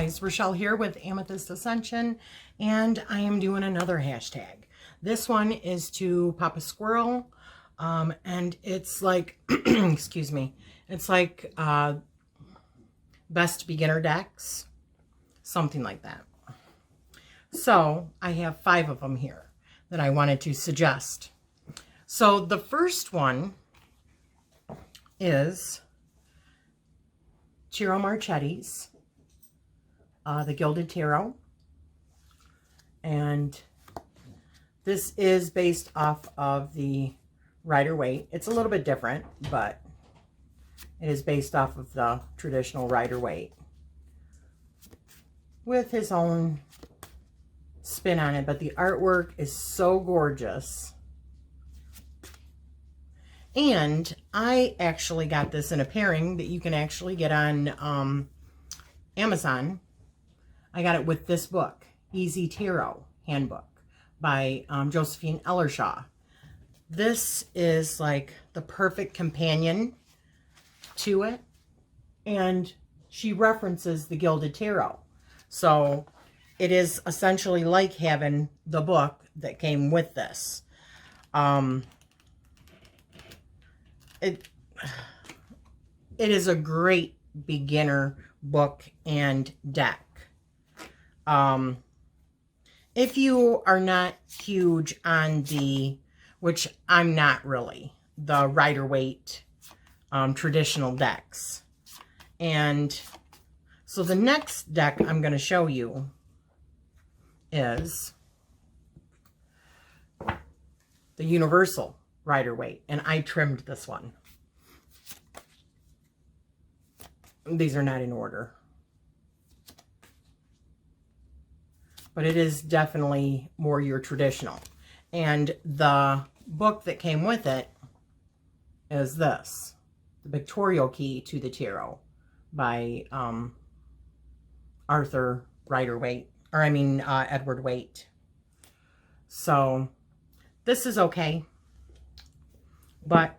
guys, Rachele here with Amethyst Ascension, and I am doing another hashtag. This one is to Pappa Squirrel, and it's like, excuse me, it's like best beginner decks, something like that. So I have 5 of them here that I wanted to suggest. So the first one is Ciro Marchetti's the Gilded Tarot, and this is based off of the Rider-Waite. It's a little bit different, but it is based off of the traditional Rider-Waite with his own spin on it, but the artwork is so gorgeous. And I actually got this in a pairing that you can actually get on Amazon. I got it with this book, Easy Tarot Handbook by Josephine Ellershaw. This is like the perfect companion to it, and she references the Gilded Tarot. So it is essentially like having the book that came with this. It is a great beginner book and deck. If you are not huge on the, which I'm not really, the Rider-Waite traditional decks. And so the next deck I'm going to show you is the Universal Rider-Waite, and I trimmed this one. These are not in order, but it is definitely more your traditional. And the book that came with it is this, The Pictorial Key to the Tarot by Arthur Rider-Waite, or I mean Edward Waite. So this is okay, but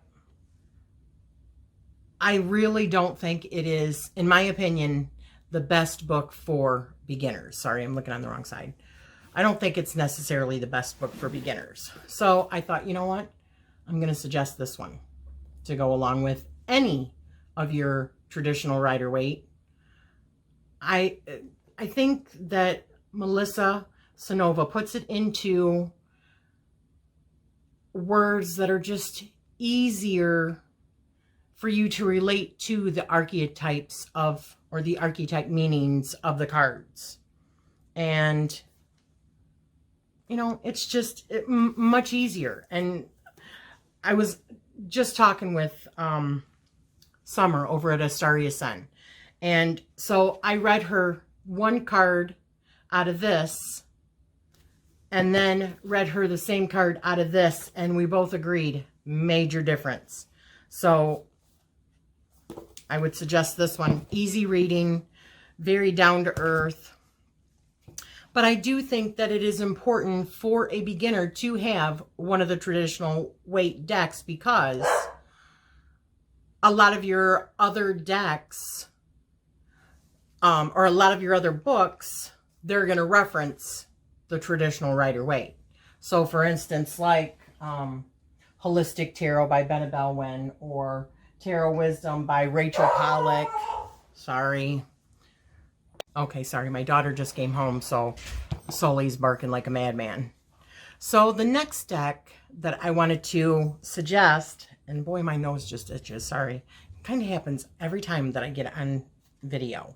I really don't think it is, in my opinion, the best book for beginners. Sorry, I'm looking on the wrong side. I don't think it's necessarily the best book for beginners. So I thought, you know what? I'm going to suggest this one to go along with any of your traditional Rider-Waite. I think that Melissa Sonova puts it into words that are just easier for you to relate to the archetypes of, or the archetype meanings of the cards. And, you know, it's just much easier. And I was just talking with Summer over at Astrology. And so I read her one card out of this, and then read her the same card out of this, and we both agreed, major difference. So I would suggest this one. Easy reading, very down to earth. But I do think that it is important for a beginner to have one of the traditional Waite decks, because a lot of your other decks, or a lot of your other books, they're going to reference the traditional Rider-Waite. So for instance, like Holistic Tarot by Benebell Wen, or Tarot Wisdom by Rachel Pollack. Sorry. Okay, sorry. My daughter just came home, so Sully's barking like a madman. So the next deck that I wanted to suggest, and boy, my nose just itches. Sorry. It kind of happens every time that I get on video,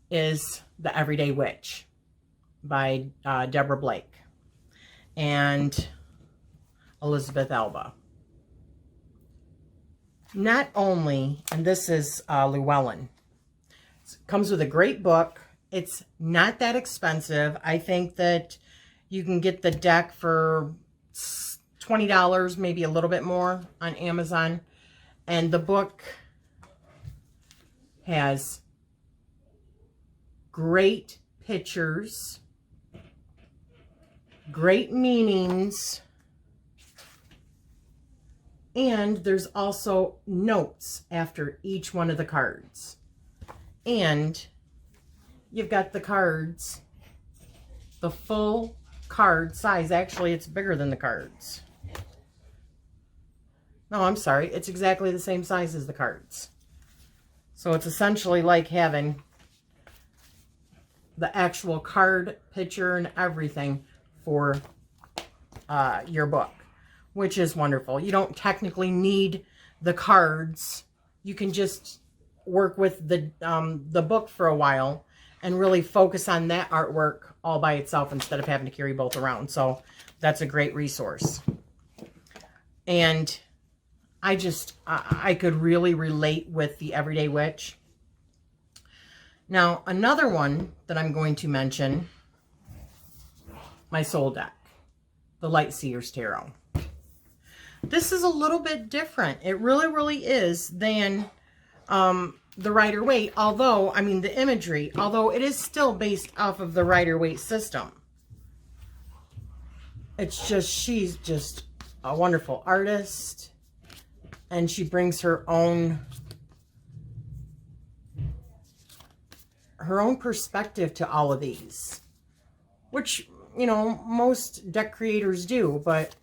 is The Everyday Witch by Deborah Blake and Elizabeth Elba. Not only, and this is Llewellyn, it comes with a great book. It's not that expensive. I think that you can get the deck for $20, maybe a little bit more on Amazon. And the book has great pictures, great meanings, and there's also notes after each one of the cards. And you've got the cards, the full card size. Actually, it's bigger than the cards. No, I'm sorry. It's exactly the same size as the cards. So it's essentially like having the actual card picture and everything for your book, which is wonderful. You don't technically need the cards. You can just work with the book for a while and really focus on that artwork all by itself instead of having to carry both around. So that's a great resource. And I could really relate with the Everyday Witch. Now, another one that I'm going to mention, my soul deck, the Light Seer's Tarot. This is a little bit different. It really, really is than the Rider-Waite, although, I mean, the imagery, although it is still based off of the Rider-Waite system. It's just, she's just a wonderful artist, and she brings her own perspective to all of these, which, you know, most deck creators do, but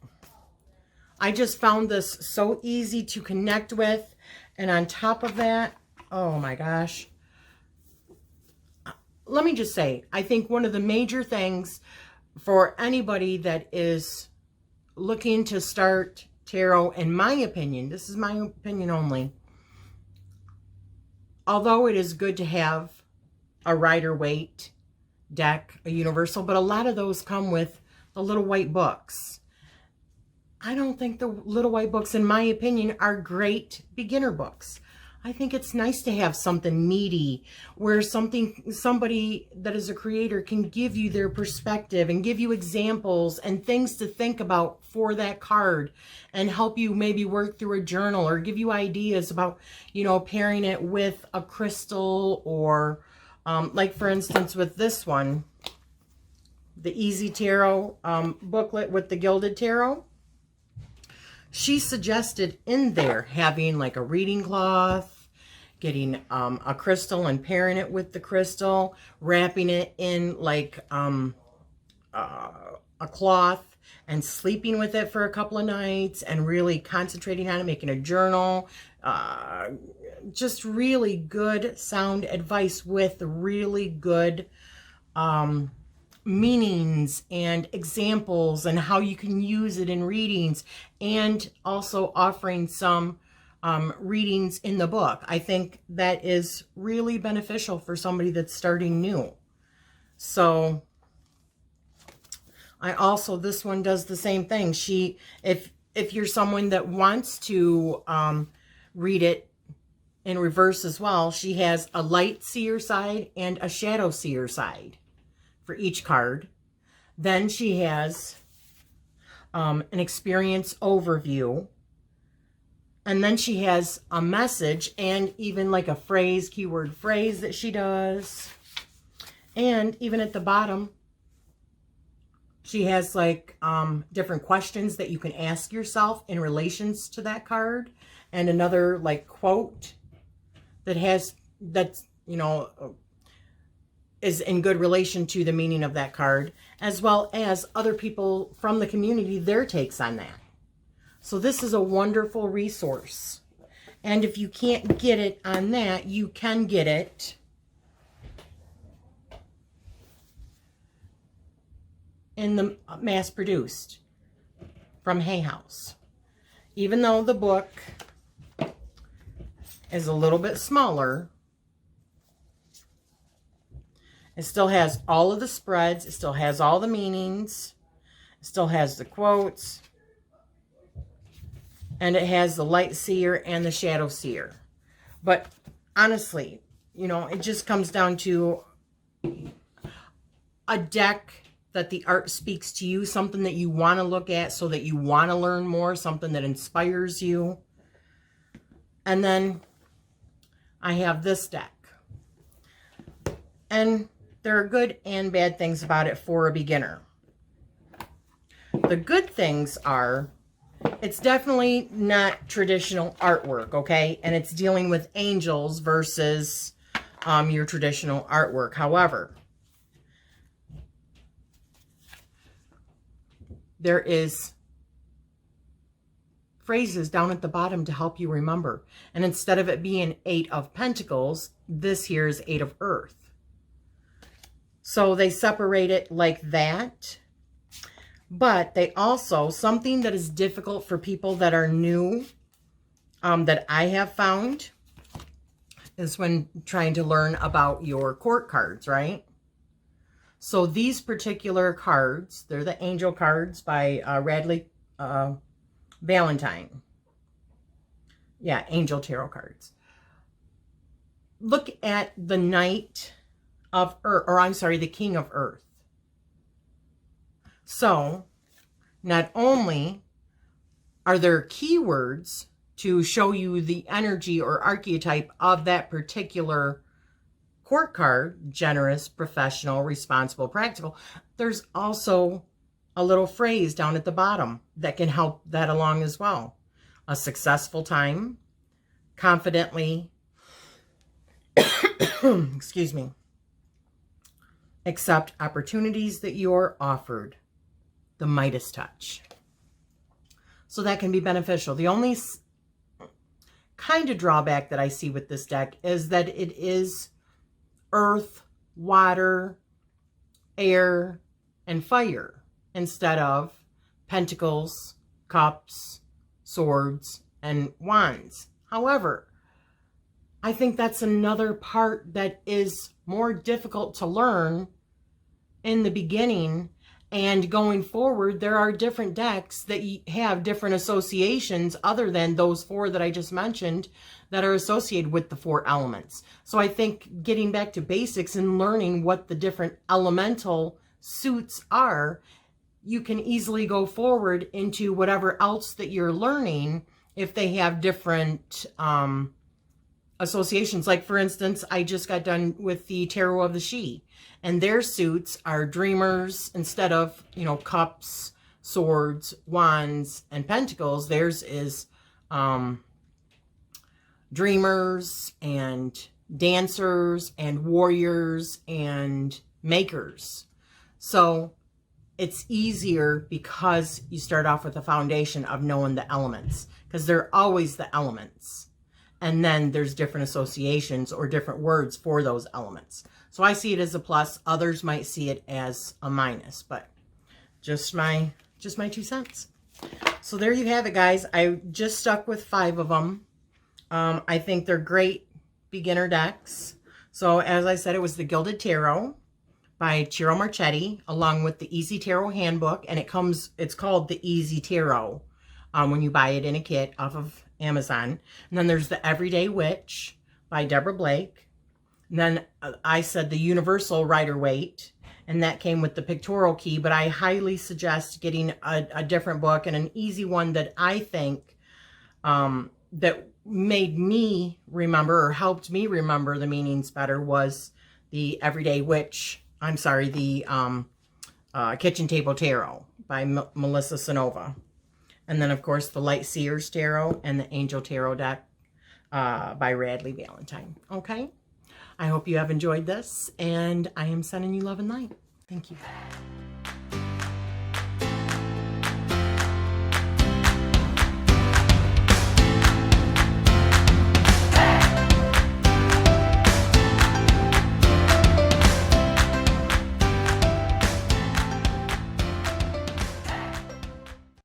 I just found this so easy to connect with. And on top of that, oh my gosh, let me just say, I think one of the major things for anybody that is looking to start tarot, in my opinion, this is my opinion only, although it is good to have a Rider-Waite deck, a universal, but a lot of those come with the little white books. I don't think the little white books, in my opinion, are great beginner books. I think it's nice to have something meaty where somebody that is a creator can give you their perspective and give you examples and things to think about for that card and help you maybe work through a journal or give you ideas about, you know, pairing it with a crystal or like, for instance, with this one, the Easy Tarot booklet with the Gilded Tarot. She suggested in there having like a reading cloth, getting a crystal and pairing it with the crystal, wrapping it in like a cloth and sleeping with it for a couple of nights and really concentrating on it, making a journal. Just really good sound advice with really good meanings and examples and how you can use it in readings, and also offering some readings in the book. I think that is really beneficial for somebody that's starting new. So this one does the same thing. If you're someone that wants to read it in reverse as well, she has a light seer side and a shadow seer side for each card. Then she has an experience overview, and then she has a message and even like a phrase, keyword phrase that she does. And even at the bottom, she has like different questions that you can ask yourself in relations to that card, and another like quote that's you know, is in good relation to the meaning of that card, as well as other people from the community, their takes on that. So this is a wonderful resource. And if you can't get it on that, you can get it in the mass-produced from Hay House. Even though the book is a little bit smaller, it still has all of the spreads. It still has all the meanings. It still has the quotes. And it has the light seer and the shadow seer. But honestly, you know, it just comes down to a deck that the art speaks to you, something that you want to look at so that you want to learn more, something that inspires you. And then I have this deck. And there are good and bad things about it for a beginner. The good things are, it's definitely not traditional artwork, okay? And it's dealing with angels versus your traditional artwork. However, there is phrases down at the bottom to help you remember. And instead of it being 8 of Pentacles, this here is 8 of Earth. So they separate it like that. But they also, something that is difficult for people that are new, that I have found, is when trying to learn about your court cards, right? So these particular cards, they're the Angel cards by Radley Valentine. Yeah, Angel Tarot cards. Look at the Knight of Earth, or I'm sorry, the King of Earth. So, not only are there keywords to show you the energy or archetype of that particular court card, generous, professional, responsible, practical, there's also a little phrase down at the bottom that can help that along as well. A successful time, confidently, excuse me, accept opportunities that you're offered. The Midas touch. So that can be beneficial. The only kind of drawback that I see with this deck is that it is earth, water, air, and fire instead of pentacles, cups, swords, and wands. However, I think that's another part that is more difficult to learn in the beginning. And going forward, there are different decks that have different associations other than those 4 that I just mentioned that are associated with the 4 elements. So I think getting back to basics and learning what the different elemental suits are, you can easily go forward into whatever else that you're learning if they have different associations. Like, for instance, I just got done with the Tarot of the She. And their suits are dreamers instead of, you know, cups, swords, wands, and pentacles. Theirs is dreamers and dancers and warriors and makers. So it's easier because you start off with a foundation of knowing the elements, because they're always the elements. And then there's different associations or different words for those elements. So I see it as a plus. Others might see it as a minus, but just my 2 cents. So there you have it, guys. I just stuck with 5 of them. I think they're great beginner decks. So as I said, it was the Gilded Tarot by Ciro Marchetti, along with the Easy Tarot Handbook, and it's called the Easy Tarot when you buy it in a kit off of Amazon. And then there's the Everyday Witch by Deborah Blake. And then I said the Universal Rider-Waite, and that came with the pictorial key, but I highly suggest getting a different book, and an easy one that I think that made me remember or helped me remember the meanings better was the Everyday Witch. I'm sorry, the Kitchen Table Tarot by Melissa Sonova. And then, of course, the Light Seer's Tarot and the Angel Tarot deck by Radley Valentine. Okay? I hope you have enjoyed this, and I am sending you love and light. Thank you.